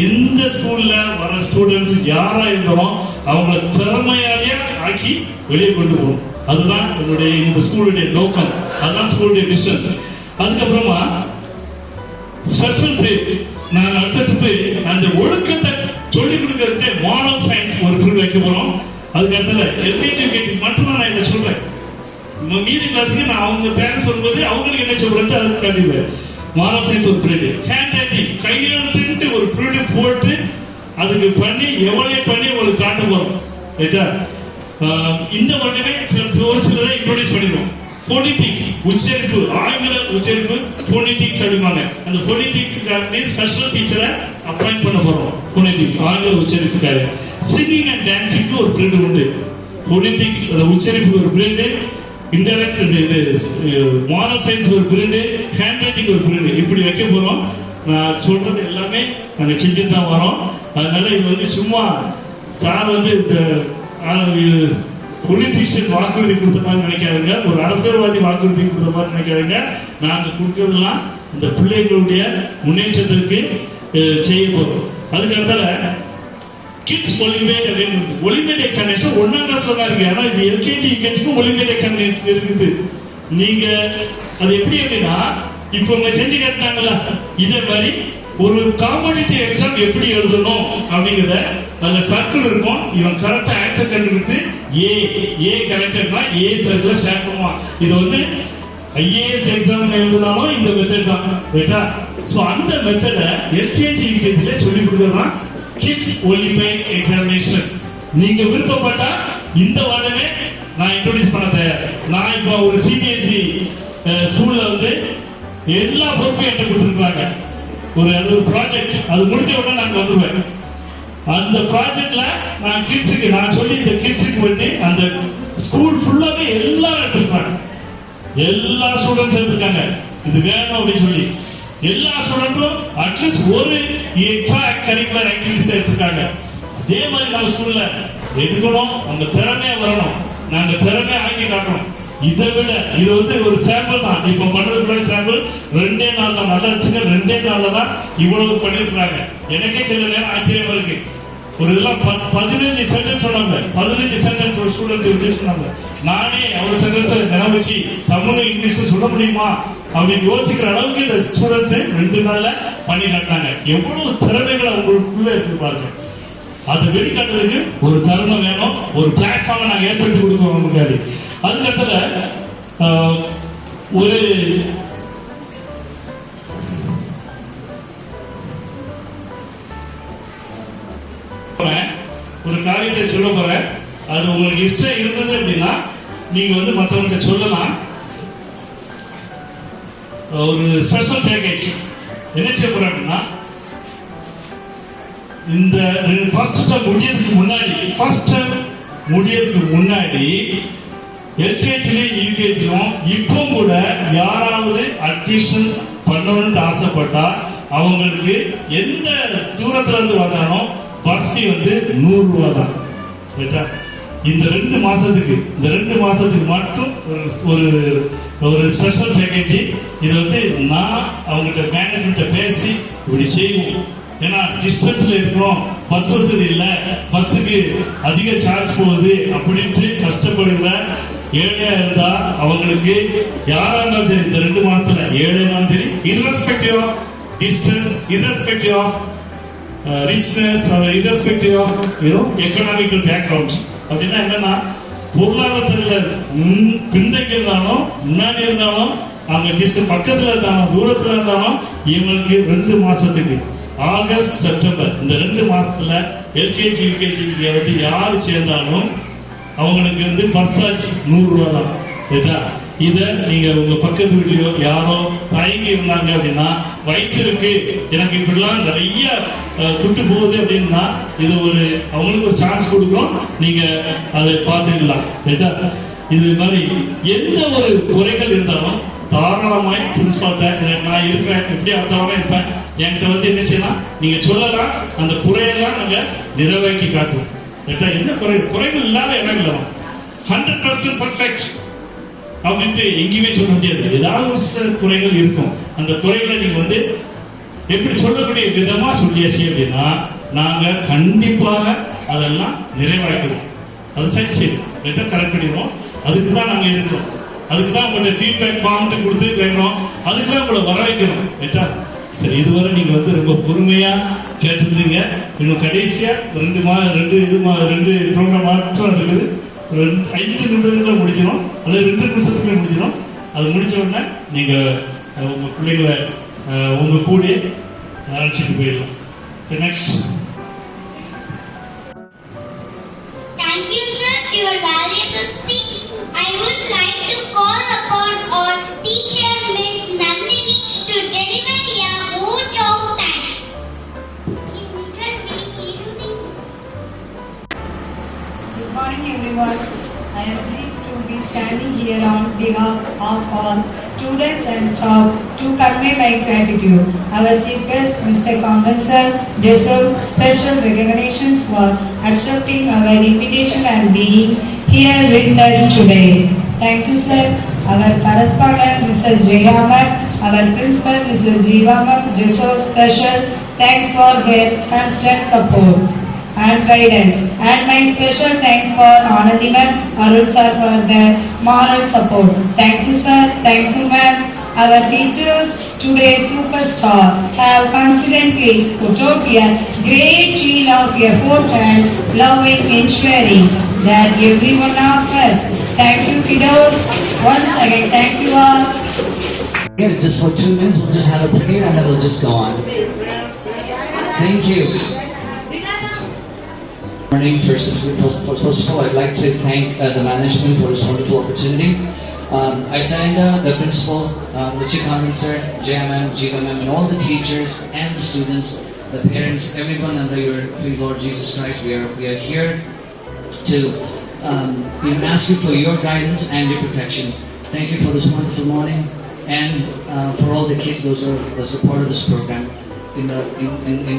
Speaker 2: எந்த ஸ்கூல்ல வர ஸ்டூடெண்ட்ஸ் யாரா இருந்தாலும் அவங்களை திறமையாலேயே ஆக்கி வெளியே கொண்டு போகணும். அதுதான் என்னுடைய இந்த ஸ்கூலுடைய நோக்கம், அதுதான் ஸ்கூலுடைய மிஷன். அதுக்கப்புறமா ஸ்பெஷல் ட்ரீட் நான் அடுத்த அந்த ஒழுக்கத்தை சொல்லிக் கொடுக்கறதுக்கு மாரல் சயின்ஸ் ஒரு பீரியட் வைக்க போறோம். அதுக்கு அடுத்தது எல்கேஜி யூகேஜி மட்டும் நான் இதை சொல்றேன். மீதி கிளாஸுக்கு நான் அவங்க பேரண்ட்ஸ் சொல்லும்போது அவங்களுக்கு என்ன சொல்றேன் அதுக்கு கண்டிப்பேன். மாரல் சயின்ஸ் ஒரு பீரியட், ஹேண்ட் ரைட்டிங் கையெழுத்துட்டு ஒரு பீரியட் போட்டு அதுக்கு பண்ணி எவ்வளவு பண்ணி உங்களுக்கு காட்ட போறோம், ரைட்டா? இந்த வருடமே ஒரு சிலதை இன்ட்ரோடியூஸ் பண்ணிடுவோம். பொலிட்டிக்ஸ் உச்சரிப்பு, ஆங்கில உச்சரிப்பு பொலிட்டிக்ஸ் அப்படிவாங்க. அந்த பொலிட்டிக்ஸ்க்காக ஸ்பெஷல் டீச்சரை அப்பாயிண்ட் பண்ண போறோம். பொலிட்டிக்ஸ் ஆங்கில உச்சரிப்புக்காக. சிங்கிங் அண்ட் டான்சிங்க்கு ஒரு பீரியட் உண்டு. பொலிட்டிக்ஸ் உச்சரிப்பு ஒரு பீரியட், இன்டராக்ட் மாரல் சயின்ஸ் ஒரு பீரியட், ஹேண்ட் ரைட்டிங் ஒரு பீரியட். இப்படி வைக்க போறோம். நான் சொல்றது எல்லாமே நாங்க செஞ்சுட்டு தான் வரோம். அதனால இது வந்து சும்மா சார் வந்து பொலிட்டிஷியன் வாக்குறுதி கொடுத்த மாதிரி நினைக்காதுங்க, ஒரு அரசியல்வாதி வாக்குறுதி கொடுத்த மாதிரி நினைக்காதுங்க. நாங்க கொடுக்கறதெல்லாம் இந்த பிள்ளைகளுடைய முன்னேற்றத்திற்கு செய்ய போறோம். அதுக்கு அடுத்தால கிட்ஸ் ஒலிம்பியட் அப்படின்னு ஒலிம்பியட் எக்ஸாமினேஷன் 1ஆம் கிளாஸ்ல தான் இருக்கு. ஆனா இது எல்கேஜி யூகேஜிக்கும் ஒலிம்பியட் எக்ஸாமினேஷன் இருக்குது. நீங்க அது எப்படி அப்படின்னா இப்ப உங்க செஞ்சு காட்டினாங்களா இதே மாதிரி ஒரு காம்படிட்டிவ் எக்ஸாம் எப்படி எழுதணும் அப்படிங்கறத அந்த சர்க்கிள் இருக்கும். இவன் கரெக்டா ஆன்சர் கண்டுபிடித்து ஏ கரெக்டா ஏ சர்க்கிள் ஷேர் பண்ணுவான். இது வந்து ஐஏஎஸ் எக்ஸாம் எழுதினாலும் இந்த மெத்தட் தான் ரைட்டா. சோ அந்த மெத்தட எல்கேஜி யூகேஜில சொல்லி கொடுக்கறதான் கிட்ஸ் ஒலிம்பை எக்ஸாமினேஷன். நீங்க விருப்பப்பட்டா இந்த வாரமே நான் இன்ட்ரோடியூஸ் பண்ண தயார். நான் இப்போ ஒரு சிபிஎஸ்இ ஸ்கூல்ல வந்து எல்லா பொறுப்பையும் என்கிட்ட கொடுத்துருக்காங்க. ஒரு ப்ராஜெக்ட் அது முடிஞ்ச உடனே நாங்க வந்துருவேன். அந்த ப்ராஜெக்ட்ல நான் கிட்ஸுக்கு நான் சொல்லி இந்த கிட்ஸுக்கு வந்து அந்த ஸ்கூல் ஃபுல்லாவே எல்லாரும் எடுத்திருப்பாங்க. எல்லா ஸ்டூடெண்ட்ஸ் எடுத்திருக்காங்க. இது வேணும் அப்படின்னு சொல்லி எல்லா ஸ்டூடெண்ட்டும் அட்லீஸ்ட் ஒரு எக்ஸ்ட்ரா கரிக்குலர் ஆக்டிவிட்டிஸ் எடுத்திருக்காங்க. அதே மாதிரி நம்ம ஸ்கூல்ல எடுக்கணும். அந்த திறமையா வரணும். நாங்க திறமையா ஆக்கி காட்டணும். இதை விட இது வந்து ஒரு சாம்பிள் தான். இப்ப பண்றதுக்குள்ள சாம்பிள் 2 நாள் தான். நல்லா இருந்துச்சுங்க. 2 நாள்ல தான் இவ்வளவு பண்ணிருக்காங்க. எனக்கே சில நேரம் ஆச்சரியமா இருக்கு. ஒரு இதெல்லாம் 15 சென்டென்ஸ் சொன்னாங்க. 15 சென்டென்ஸ் ஒரு ஸ்டூடெண்ட் வந்து சொன்னாங்க. நானே அவ்வளவு சென்டென்ஸ் நினைவச்சு தமிழ் இங்கிலீஷ் சொல்ல முடியுமா அப்படின்னு யோசிக்கிற அளவுக்கு இந்த ஸ்டூடெண்ட்ஸ் 2 நாள்ல பண்ணி காட்டினாங்க. எவ்வளவு திறமைகளை அவங்களுக்குள்ள இருக்கு பாருங்க. அதை வெளிக்காட்டுறதுக்கு ஒரு தருணம் வேணும். ஒரு பிளாட்ஃபார்ம் நாங்க ஏற்படுத்தி கொடுக்கணும் முடியாது. அதுக்கடுத்தல ஒரு காரியத்தை சொல்ல போறேன். அது உங்களுக்கு இஷ்டம் இருந்தது அப்படின்னா நீங்க வந்து மற்றவங்க சொல்லலாம். ஒரு ஸ்பெஷல் பேக்கேஜ் என்ன செய்ய போறேன் அப்படின்னா இந்த ஃபர்ஸ்ட் டேர்ம் முடியறதுக்கு முன்னாடி எல்கேஜிலையும் யூகேஜிலும் இப்போ கூட யாராவது அட்மிஷன் பண்ணணும்னு ஆசைப்பட்டா அவங்களுக்கு எந்த தூரத்துல இருந்து வந்தாலும் பஸ் ஃபீ வந்து 100 ரூபாய் தான். இந்த 2 மாசத்துக்கு மட்டும் ஒரு ஸ்பெஷல் பேக்கேஜ். இது வந்து நான் அவங்கள்ட்ட மேனேஜ்மெண்ட்ட பேசி இப்படி செய்வோம். ஏன்னா டிஸ்டன்ஸ்ல இருக்கிறோம், பஸ் வசதி இல்ல, பஸ்ஸுக்கு அதிக சார்ஜ் போகுது அப்படின்ட்டு கஷ்டப்படுகிற ஏழையா இருந்தா அவங்களுக்கு யாரா இருந்தாலும் சரி இந்த 2 மாசத்துல ஏழைனாலும் சரி irrespective of distance, irrespective of richness, irrespective of economical background. அப்படின்னா என்னன்னா பொருளாதாரத்துல பின்தங்கி இருந்தாலும் முன்னாடி இருந்தாலும் அவங்க பக்கத்துல இருந்தாலும் தூரத்துல இருந்தாலும் இவங்களுக்கு 2 மாசத்துக்கு ஆகஸ்ட் செப்டம்பர் இந்த 2 மாசத்துல எல்கேஜி யூகேஜி வந்து யாரு சேர்ந்தாலும் அவங்களுக்கு வந்து பஸ் சார்ஜ் 100 ரூபாய் தான். இத நீங்க உங்க பக்கத்து வீட்லயோ யாரோ தயங்கி இருந்தாங்க அப்படின்னா வயசு இருக்கு எனக்கு இப்படிலாம் நிறைய துட்டு போகுது அப்படின்னா இது அவங்களுக்கு ஒரு சான்ஸ் கொடுக்கும். நீங்க அதை பார்த்துக்கலாம். இது மாதிரி எந்த ஒரு குறைகள் இருந்தாலும் தாராளமாய் பிரின்சிபால்ட்ட நான் இருக்கிறேன், எப்படி அர்த்தமா இருப்பேன், என்கிட்ட வந்து என்ன செய்யலாம் நீங்க சொல்லலாம். அந்த குறையெல்லாம் நாங்க நிறைவேற்றி காட்டுவோம். என்ன குறைகள் இல்லாத இடம் இல்ல 100% பர்ஃபெக்ட் அப்படின்ட்டு எங்கேயுமே சொல்ல முடியாது. ஏதாவது ஒரு சில குறைகள் இருக்கும். அந்த குறைகளை நீங்க வந்து எப்படி சொல்லக்கூடிய விதமா சொல்லியாச்சு அப்படின்னா நாங்க கண்டிப்பாக அதெல்லாம் நிறைவாக்கிறோம். அது சரி கரெக்ட் பண்ணிடுவோம். அதுக்குதான் நாங்க இருக்கிறோம். அதுக்குதான் உங்களுடைய ஃபீட்பேக் ஃபார்ம் கொடுத்து வைக்கிறோம். அதுக்குதான் உங்களை வர வைக்கிறோம். சரி, இதுவரை நீங்க வந்து ரொம்ப பொறுமையா கேட்டிருந்தீங்க. இன்னும் கடைசியா 2 ப்ரோக்ராம் மாற்றம் இருக்குது. 5 நிமிடத்துல முடிஞ்சிடும். அது 2 நிமிஷத்துக்குள்ள முடிஞ்சிடும். அது முடிச்ச உடனே நீங்க உங்க பிள்ளைகளை உங்க கூட அழைச்சிட்டு போயிடலாம். Next.
Speaker 3: Thank you, sir, for your valuable speech. I would like to call upon our teacher, Miss Nandini, to deliver a vote of thanks.
Speaker 6: Good morning, everyone. I am pleased to be standing here on behalf of all students and staff to convey my gratitude. Our Chief Guest, Mr. Kangan sir, deserves special recognitions for accepting our invitation and being here with us today. Thank you, sir. Our correspondent, Mr. Jayamat, our principal, Mrs. Jeevamat, deserves special thanks for their constant support. and guidance. And my special thanks for Anandi ma'am, Arul sir for the moral support. Thank you sir, thank you ma'am. Our teachers today superstar have confidently put out a great deal of effort and love in ensuring that every one of us. Thank you kiddos. Once again, thank you all.
Speaker 4: Here, just for 2 minutes, we'll just have a prayer and then we'll just go on. Thank you. Morning. First of all, I'd like to thank the management for this wonderful opportunity. Aisalenda, the principal, the Chikhandan sir, JMM, GMM, and all the teachers and the students, the parents, everyone under your feet, Lord Jesus Christ. We are here to ask you for your guidance and your protection. Thank you for this wonderful morning and for all the kids those are part of this program. In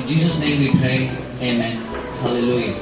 Speaker 4: Jesus' name we pray. Amen. Hallelujah.